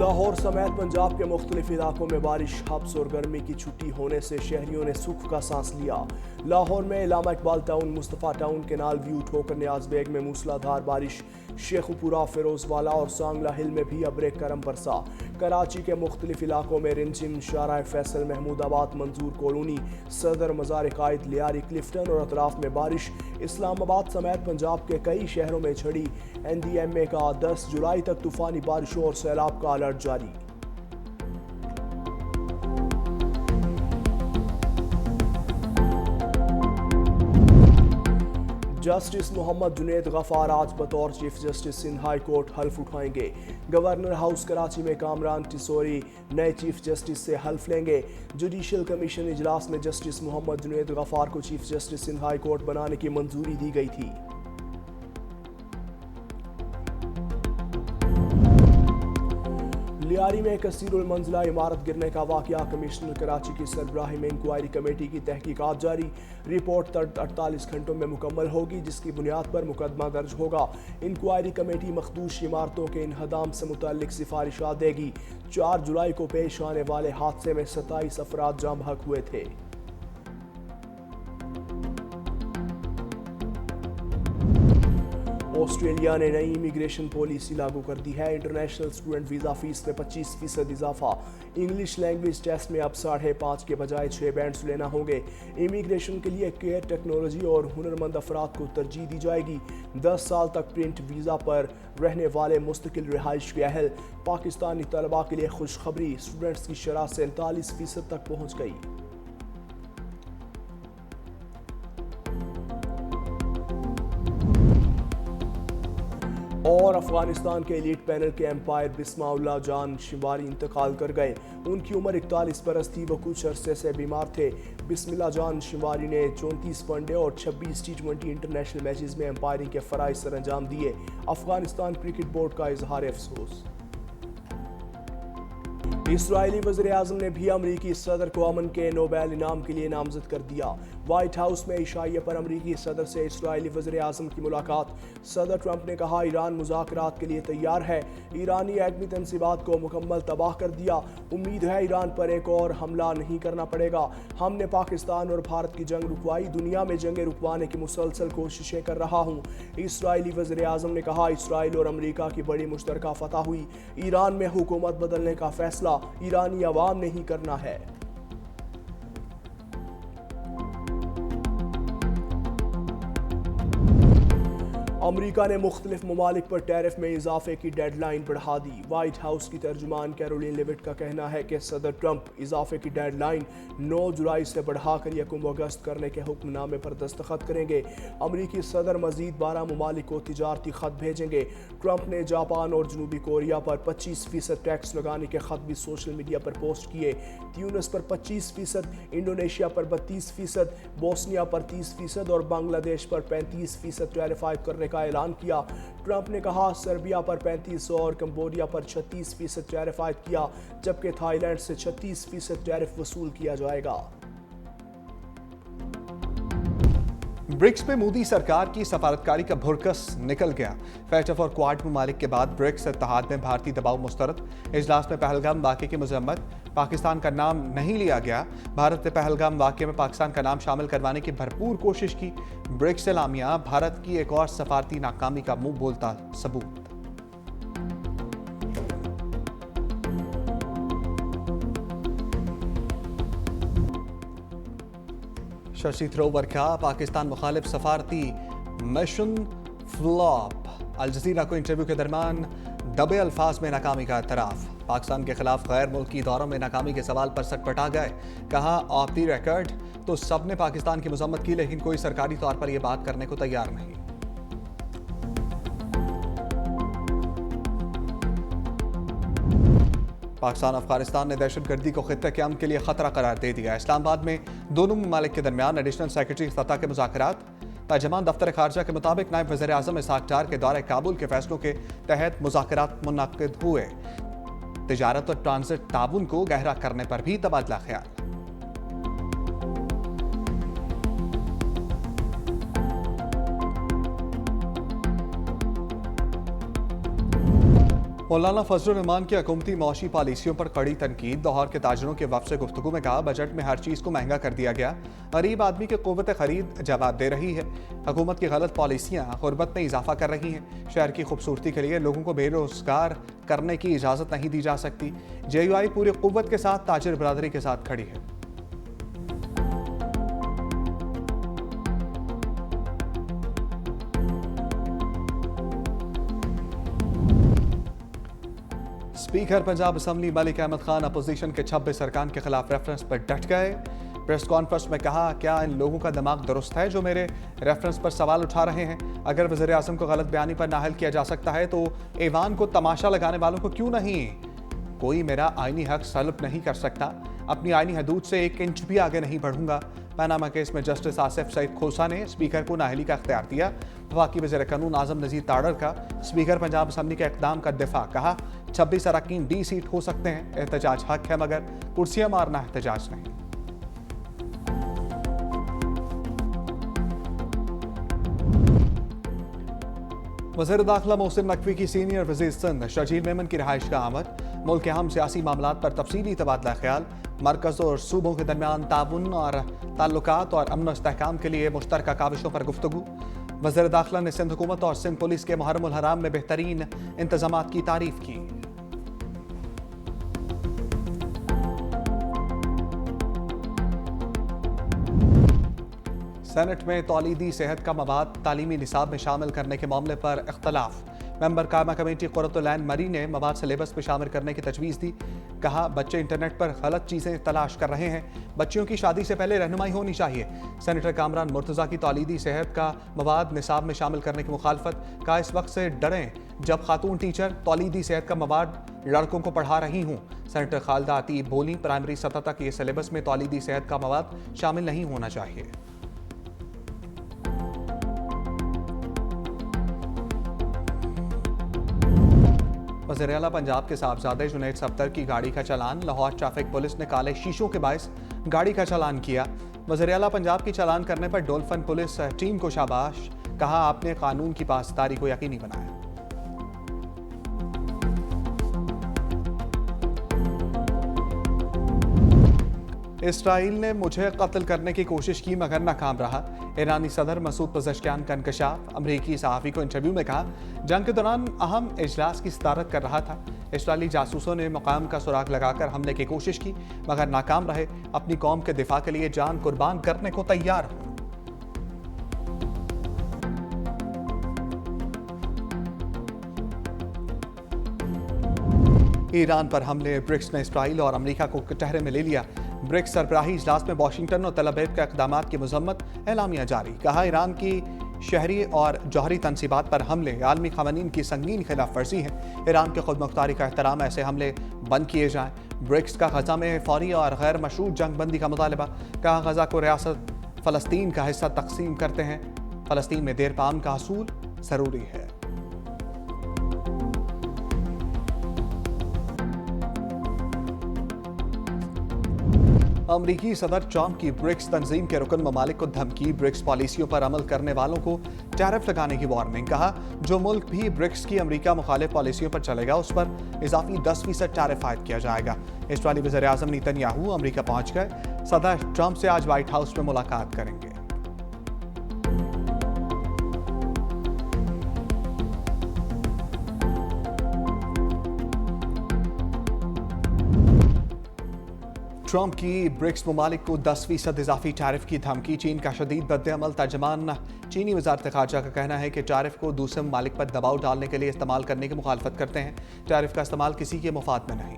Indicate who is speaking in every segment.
Speaker 1: लाहौर समेत पंजाब के मुख्तलिफ इलाकों में बारिश, हब्स और गर्मी की छुट्टी होने से शहरियों ने सुख का सांस लिया। लाहौर में Allama Iqbal town, Mustafa town, canal view, Thokar Niaz bag में मूसलाधार बारिश, शेखुपुरा, फिरोजवाला और सांगला हिल में भी अब्रे करम बरसा। कराची के मुख्तलिफ इलाकों में रिमझिम, शाहराह फैसल, महमूदाबाद, मंजूर कॉलोनी, सदर, मज़ार कायद, लियारी, क्लिफ्टन और अतराफ में बारिश। इस्लामाबाद समेत पंजाब के कई शहरों में झड़ी। NDMA का 10 जुलाई तक तूफानी बारिशों और सैलाब का अलर्ट जारी। जस्टिस मोहम्मद जुनैद गफ्फार आज बतौर chief justice Sindh high court हल्फ उठाएंगे। गवर्नर हाउस कराची में कामरान टिसोरी नए चीफ जस्टिस से हल्फ लेंगे। जुडिशल कमीशन इजलास में जस्टिस मोहम्मद जुनैद गफ्फार को chief justice Sindh high court बनाने की मंजूरी दी गई थी। लियारी में कसीरुल मंजिला इमारत गिरने का वाकया, कमिश्नर कराची की सरबराही में इंक्वायरी कमेटी की तहकीकात जारी। रिपोर्ट 48 घंटों में मुकम्मल होगी, जिसकी बुनियाद पर मुकदमा दर्ज होगा। इंक्वायरी कमेटी मखदूश इमारतों के इन्हदाम से मुतल्लिक सिफारिशात देगी। 4 जुलाई को पेश आने वाले हादसे में 27 अफराद जाँ बहक हुए थे। ऑस्ट्रेलिया ने नई इमिग्रेशन पॉलिसी लागू कर दी है। इंटरनेशनल स्टूडेंट वीज़ा फीस में 25% इजाफा। इंग्लिश लैंग्वेज टेस्ट में अब 5.5 के बजाय 6 बैंड्स लेना होंगे। इमिग्रेशन के लिए केयर टेक्नोलॉजी और हुनरमंद अफराद को तरजीह दी जाएगी। 10 साल तक प्रिंट वीज़ा पर रहने वाले मुस्तकिल रिहाइश के अहल। पाकिस्तानी तलबा के लिए खुशखबरी, स्टूडेंट्स की शरह 47% तक पहुँच गई। और अफगानिस्तान के एलीट पैनल के एम्पायर बिस्मिल्लाह जान शिवारी इंतकाल कर गए। उनकी उम्र 41 बरस थी। वो कुछ अरसे से बीमार थे। बिस्मिल्लाह जान शिवारी ने 34 वनडे और 26 T20 इंटरनेशनल मैचेस में एम्पायरिंग के फ़राइज़ सर अंजाम दिए। अफगानिस्तान क्रिकेट बोर्ड का इजहार अफसोस। इस्राएली वज़ीर-ए-आज़म ने भी अमरीकी सदर को अमन के नोबेल इनाम के लिए नामजद कर दिया। व्हाइट हाउस में इशाइया पर अमरीकी सदर से इस्राएली वज़ीर-ए-आज़म की मुलाकात। सदर ट्रंप ने कहा, ईरान मुज़ाकरात के लिए तैयार है। ईरानी एटमी तंसीबात को मुकम्मल तबाह कर दिया। उम्मीद है ईरान पर एक और हमला नहीं करना पड़ेगा। हमने पाकिस्तान और भारत की जंग रुकवाई, दुनिया में जंगें रुकवाने की मुसलसल कोशिशें कर रहा हूँ। इस्राएली वज़ीर-ए-आज़म ने कहा, इसराइल और अमरीका की बड़ी मुश्तरका फतह हुई। ईरान में हुकूमत बदलने का फैसला ईरानी अवाम ने ही करना है। अमरीका ने मुख्तलिफ ममालिक पर टैरिफ में इजाफे की डेडलाइन बढ़ा दी। व्हाइट हाउस की तर्जुमान कैरोलिन लेविट का कहना है कि सदर ट्रंप इजाफे की डेडलाइन 9 जुलाई से बढ़ाकर 1 अगस्त करने के हुक्मनामे पर दस्तखत करेंगे। अमरीकी सदर मजीद 12 ममालिक को तिजारती खत भेजेंगे। ट्रंप ने जापान और जनूबी कोरिया पर 25% टैक्स लगाने के खत भी सोशल मीडिया पर पोस्ट किए। ट्यूनिस पर 25%, इंडोनेशिया पर 32%, बोस्निया पर 30% और बांग्लादेश पर 35% टैरिफ आयद करने का ऐलान किया। ट्रंप ने कहा, सर्बिया पर 35% और कंबोडिया पर 36% टैरिफ आयद किया, जबकि थाईलैंड से 36% टैरिफ वसूल किया जाएगा।
Speaker 2: ब्रिक्स में मोदी सरकार की सफारतकारी का भुरकस निकल गया। फैटफ और क्वाड ममालिक के बाद ब्रिक्स इत्तेहाद में भारतीय दबाव मुस्तरद। इजलास में पहलगाम वाक़े की मजम्मत, पाकिस्तान का नाम नहीं लिया गया। भारत ने पहलगाम वाक़े में पाकिस्तान का नाम शामिल करवाने की भरपूर कोशिश की। ब्रिक्स एलामिया भारत की एक और सफारती नाकामी का मुंह बोलता सबूत। शशि थरूर का पाकिस्तान मुखालिफ सफारती मिशन फ्लॉप। अल जज़ीरा को इंटरव्यू के दरमियान दबे अल्फाज में नाकामी का एतराफ़। पाकिस्तान के खिलाफ गैर मुल्की दौरों में नाकामी के सवाल पर सटपटा गए। कहा, ऑफ द रिकॉर्ड तो सब ने पाकिस्तान की मजम्मत की, लेकिन कोई सरकारी तौर पर यह बात करने को तैयार नहीं। पाकिस्तान अफगानिस्तान ने दहशतगर्दी को खित्ते के अमन के लिए खतरा करार दे दिया। इस्लामाबाद में दोनों ममालिक के दरमियान एडिशनल सेक्रेटरी सतह के मुज़ाकरात। तर्जमान दफ्तर खारजा के मुताबिक नायब वज़ीर-ए-आज़म इसहाक डार के दौरे काबुल के फैसलों के तहत मुज़ाकरात मुनक्किद हुए। तिजारत और ट्रांजिट ताउन को गहरा करने पर भी तबादला ख्याल। मौलाना फजलुर रहमान की हुकूमती मौशी पॉलिसियों पर कड़ी तनकीद। लाहौर के ताजरों के वफ़द से गुफ्तगू में कहा, बजट में हर चीज़ को महंगा कर दिया गया, गरीब आदमी की क़ुव्वत खरीद जवाब दे रही है। हुकूमत की गलत पॉलिसियाँ गुर्बत में इजाफा कर रही हैं। शहर की खूबसूरती के लिए लोगों को बेरोजगार करने की इजाज़त नहीं दी जा सकती। JUI पूरी क़ुव्वत के साथ ताजिर बरादरी के साथ खड़ी है। Speaker Punjab assembly Malik Ahmad Khan opposition के 26 अरकान के खिलाफ रेफरेंस पर डट गए। प्रेस कॉन्फ्रेंस में कहा, क्या इन लोगों का दिमाग दुरुस्त है जो मेरे रेफरेंस पर सवाल उठा रहे हैं? अगर वज़ीर आज़म को गलत बयानी पर नाअहल किया जा सकता है तो ऐवान को तमाशा लगाने वालों को क्यों नहीं? कोई मेरा आईनी हक सल्ब नहीं कर सकता। अपनी आईनी हदूद से 1 इंच भी आगे नहीं बढ़ूंगा। पनामा केस में जस्टिस आसिफ सईद खोसा ने स्पीकर को नाअहली का इख्तियार दिया। वफाकी वज़ीर कानून आज़म नज़ीर ताड़र का स्पीकर पंजाब असम्बली के इक़दाम का दिफा। कहा, 26 अरकान D सीट हो सकते हैं, एहतजाज हक है मगर कुर्सियां मारना एहतजाज नहीं। वज़ीर दाखिला मोहसिन नकवी की सीनियर वज़ीर सिंध शर्जील मेमन की रिहाइश का आमद। मुल्क के अहम सियासी मामलात पर तफसीली तबादला ख्याल। मरकज़ और सूबों के दरमियान ताउन और ताल्लुकात और अमन इस्तेहकाम के लिए मुश्तरका काविशों पर गुफ्तगू। वज़ीर दाखिला ने सिंध हुकूमत और सिंध पुलिस के मुहर्रम उल हराम में बेहतरीन इंतजामात की तारीफ की। सेनेट में तौलीदी सेहत का मवाद तालीमी निसाब में शामिल करने के मामले पर इख्तलाफ। मेंबर कायमा कमेटी क़ुर्रतुल ऐन मरी ने मवाद सिलेबस में शामिल करने की तजवीज़ दी। कहा, बच्चे इंटरनेट पर गलत चीज़ें तलाश कर रहे हैं, बच्चियों की शादी से पहले रहनुमाई होनी चाहिए। सेनेटर कामरान मुर्तज़ा की तौलीदी सेहत का मवाद निसाब में शामिल करने की मुखालफत। कहा, इस वक्त से डरें जब खातून टीचर तौलीदी सेहत का मवाद लड़कों को पढ़ा रही हूँ। सेनेटर खालिदा अतीब बोली, प्राइमरी सतह तक ये सिलेबस में तौलीदी सेहत का मवाद शामिल नहीं होना चाहिए। वज़ीर आला पंजाब के साहबजादे जुनैद सफ्दर की गाड़ी का चालान। लाहौर ट्रैफिक पुलिस ने काले शीशों के बायस गाड़ी का चालान किया। वज़ीर आला पंजाब की चालान करने पर डोल्फिन पुलिस टीम को शाबाश। कहा, आपने कानून की पासदारी को यकीनी बनाया। इसराइल ने मुझे कत्ल करने की कोशिश की मगर नाकाम रहा। ईरानी सदर मसूद पज़ेश्कियान का इंकशाफ। अमरीकी सहाफ़ी को इंटरव्यू में कहा, जंग के दौरान अहम इजलास की सदारत कर रहा था। इसराइली जासूसों ने मकाम का सुराग लगाकर हमले की कोशिश की मगर नाकाम रहे। अपनी कौम के दिफा के लिए जान कुर्बान करने को तैयार हूं। ईरान पर हमले। ब्रिक्स ने इसराइल और अमेरिका को कटहरे में ले लिया। ब्रिक्स सरबराही इजलास में वाशिंगटन और तल अवीव के इक़दामात की मज़म्मत। एलामिया जारी। कहा, ईरान की शहरी और जौहरी तनसीबात पर हमले आलमी क़वानीन की संगीन खिलाफ वर्जी है। ईरान के खुद मुख्तारी का एहतराम, ऐसे हमले बंद किए जाएं। ब्रिक्स का गजा में फौरी और गैर मशरूत जंग बंदी का मुतालबा। कहा, गजा को रियासत फ़लस्तीन का हिस्सा तकसीम करते हैं। फ़लस्तीन में देर पाम का हसूल ज़रूरी है। अमरीकी सदर ट्रंप की ब्रिक्स तंजीम के रुकन ममालिक को धमकी। ब्रिक्स पॉलिसियों पर अमल करने वालों को टैरिफ लगाने की वार्निंग। कहा, जो मुल्क भी ब्रिक्स की अमरीका मुखालिफ पॉलिसियों पर चलेगा उस पर इजाफी 10% टैरिफ आयद किया जाएगा। इसराइली वज़ीर आज़म नेतन्याहू अमरीका पहुंच गए। सदर ट्रंप से आज व्हाइट हाउस में मुलाकात करेंगे। ट्रंप की ब्रिक्स ममालिक को 10% इजाफी टैरिफ की धमकी। चीन का शदीद रद्द-ए-अमल। तर्जमान चीनी वज़ारत ख़ारजा का कहना है कि टैरिफ को दूसरे ममालिक पर दबाव डालने के लिए इस्तेमाल करने की मुखालफत करते हैं। टैरिफ का इस्तेमाल किसी के मुफाद में नहीं।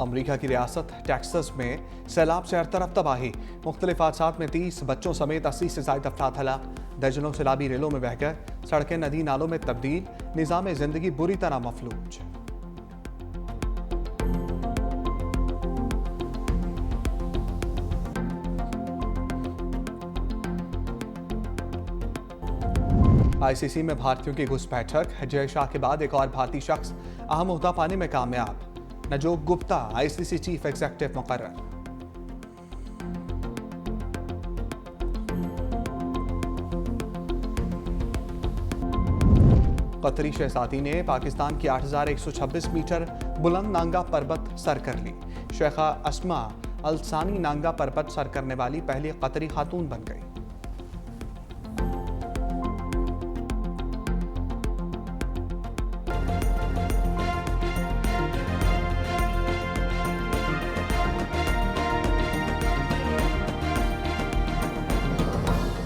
Speaker 2: अमरीका की रियासत टेक्सास में सैलाब से हर तरफ तबाही। मुख्तलिफ हादसात में 30 बच्चों समेत 80 से ज़ायद अफराद हलाक। दर्जनों सैलाबी रेलों में बह गए। सड़कें नदी नालों में तब्दील। निज़ाम जिंदगी बुरी तरह मफलूज। ICC में भारतीयों की घुसपैठक। जय शाह के बाद एक और भारतीय शख्स अहम ओहदा पाने में कामयाब। नजोक गुप्ता ICC चीफ एग्जीक्यूटिव मुकर्रर। कतरी शहजादी ने पाकिस्तान की 8,126 मीटर बुलंद नांगा पर्वत सर कर ली। शेखा अस्मा अल सानी नांगा पर्वत सर करने वाली पहली कतरी खातून बन गई।